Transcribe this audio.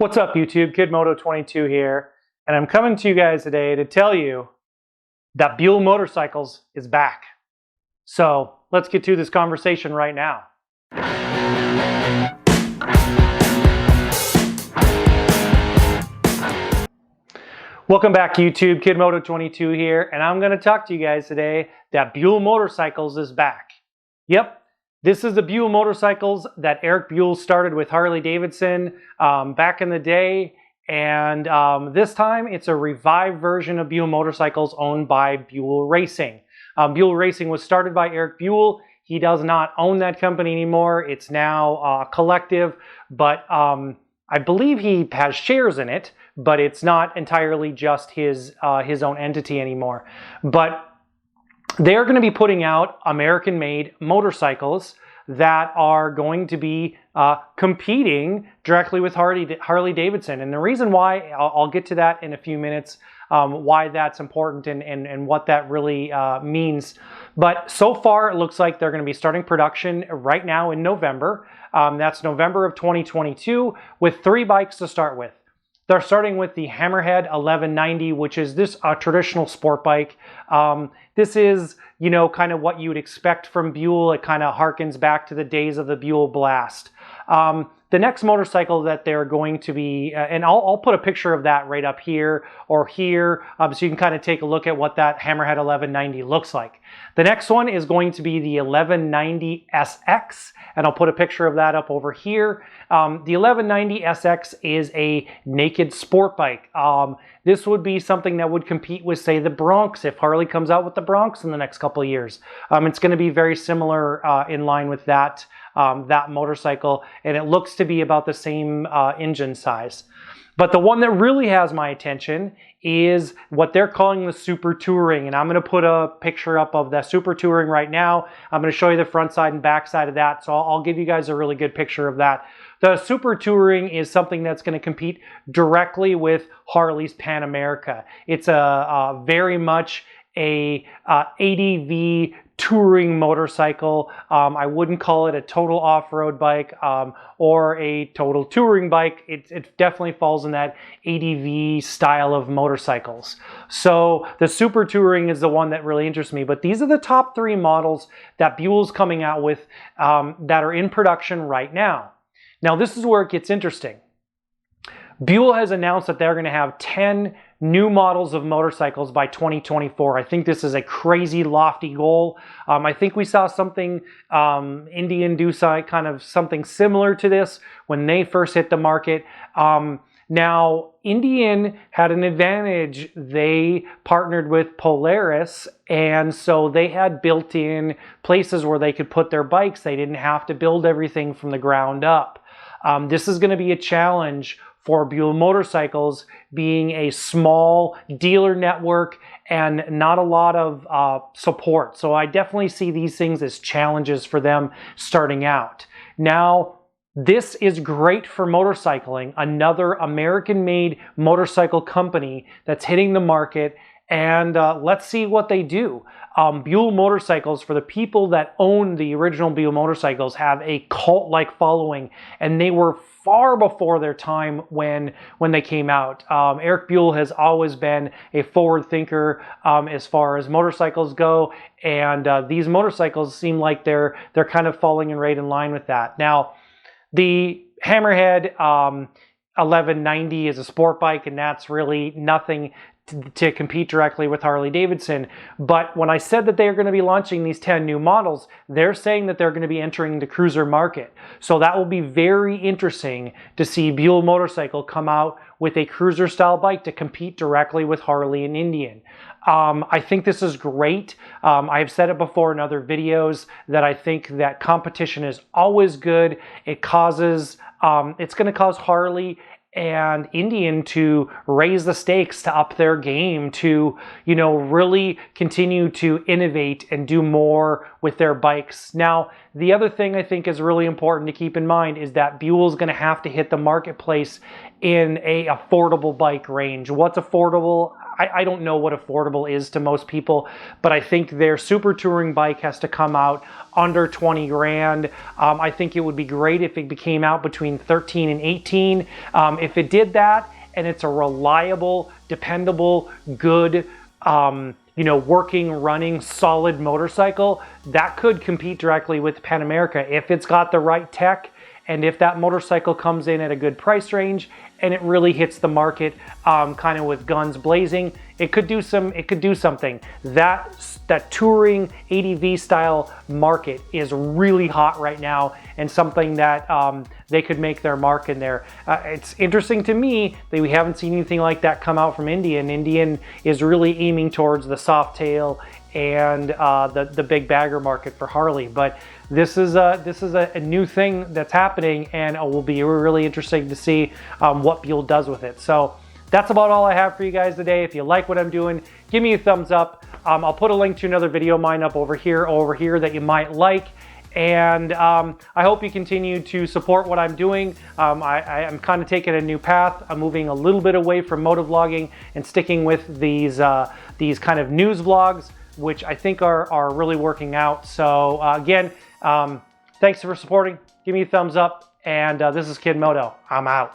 What's up YouTube, KidMoto22 here, and I'm coming to you guys today to tell you that Buell Motorcycles is back. So let's get to this conversation right now. Welcome back YouTube, KidMoto22 here, and I'm going to talk to you guys today that Buell Motorcycles is back. Yep. This is the Buell Motorcycles that Eric Buell started with Harley-Davidson back in the day, and this time it's a revived version of Buell Motorcycles owned by Buell Racing. Buell Racing was started by Eric Buell. He does not own that company anymore. It's now a collective, but I believe he has shares in it, but it's not entirely just his own entity anymore. But they're going to be putting out American-made motorcycles that are going to be competing directly with Harley-Davidson. And the reason why, I'll get to that in a few minutes, why that's important and what that really means. But so far, it looks like they're going to be starting production right now in November. That's November of 2022, with 3 bikes to start with. They're starting with the Hammerhead 1190, which is this traditional sport bike. This is, you know, kind of what you would expect from Buell. It kind of harkens back to the days of the Buell Blast. The next motorcycle that they're going to be, and I'll put a picture of that right up here or here, so you can kind of take a look at what that Hammerhead 1190 looks like. The next one is going to be the 1190 SX, and I'll put a picture of that up over here. The 1190 SX is a naked sport bike. This would be something that would compete with, say, the Bronx, if Harley comes out with the Bronx in the next couple of years. It's going to be very similar in line with that motorcycle, and it looks to be about the same engine size. But the one that really has my attention is what they're calling the Super Touring, and I'm going to put a picture up of the Super Touring right now. I'm going to show you the front side and back side of that, so I'll give you guys a really good picture of that. The Super Touring is something that's going to compete directly with Harley's Pan America. It's very much a ADV touring motorcycle. I wouldn't call it a total off-road bike or a total touring bike. It definitely falls in that ADV style of motorcycles. So the Super Touring is the one that really interests me. But these are the top 3 models that Buell's coming out with that are in production right now. Now this is where it gets interesting. Buell has announced that they're going to have 10 new models of motorcycles by 2024. I think this is a crazy lofty goal. I think we saw something, Indian do kind of something similar to this when they first hit the market. Now, Indian had an advantage. They partnered with Polaris, and so they had built-in places where they could put their bikes. They didn't have to build everything from the ground up. This is going to be a challenge for Buell Motorcycles, being a small dealer network and not a lot of support. So I definitely see these things as challenges for them starting out. Now, this is great for motorcycling, another American-made motorcycle company that's hitting the market, and let's see what they do. Buell Motorcycles, for the people that own the original Buell Motorcycles, have a cult-like following, and they were far before their time when they came out. Eric Buell has always been a forward thinker as far as motorcycles go, and these motorcycles seem like they're kind of falling right in line with that. Now, the Hammerhead 1190 is a sport bike, and that's really nothing to compete directly with Harley-Davidson. But when I said that they're going to be launching these 10 new models, they're saying that they're going to be entering the cruiser market. So that will be very interesting to see Buell Motorcycle come out with a cruiser style bike to compete directly with Harley and Indian. I think this is great. I've said it before in other videos that I think that competition is always good. It causes, it's going to cause Harley and Indian to raise the stakes, to up their game, to, you know, really continue to innovate and do more with their bikes. Now, the other thing I think is really important to keep in mind is that Buell's going to have to hit the marketplace in a affordable bike range. What's affordable? I don't know what affordable is to most people, but I think their super touring bike has to come out under 20 grand. I think it would be great if it came out between 13 and 18. If it did that, and it's a reliable, dependable, good, you know, working, running, solid motorcycle, that could compete directly with Pan America if it's got the right tech, and if that motorcycle comes in at a good price range and it really hits the market kind of with guns blazing, it could do something. That touring ADV style market is really hot right now, and something that they could make their mark in there. It's interesting to me that we haven't seen anything like that come out from Indian. Indian is really aiming towards the soft tail and the big bagger market for Harley, but this is a new thing that's happening, and it will be really interesting to see what Buell does with it. So that's about all I have for you guys today. If you like what I'm doing, give me a thumbs up. I'll put a link to another video of mine up over here that you might like. And I hope you continue to support what I'm doing. I'm kind of taking a new path. I'm moving a little bit away from motovlogging and sticking with these kind of news vlogs, which I think are really working out. So again, thanks for supporting. Give me a thumbs up. And this is Kid Moto. I'm out.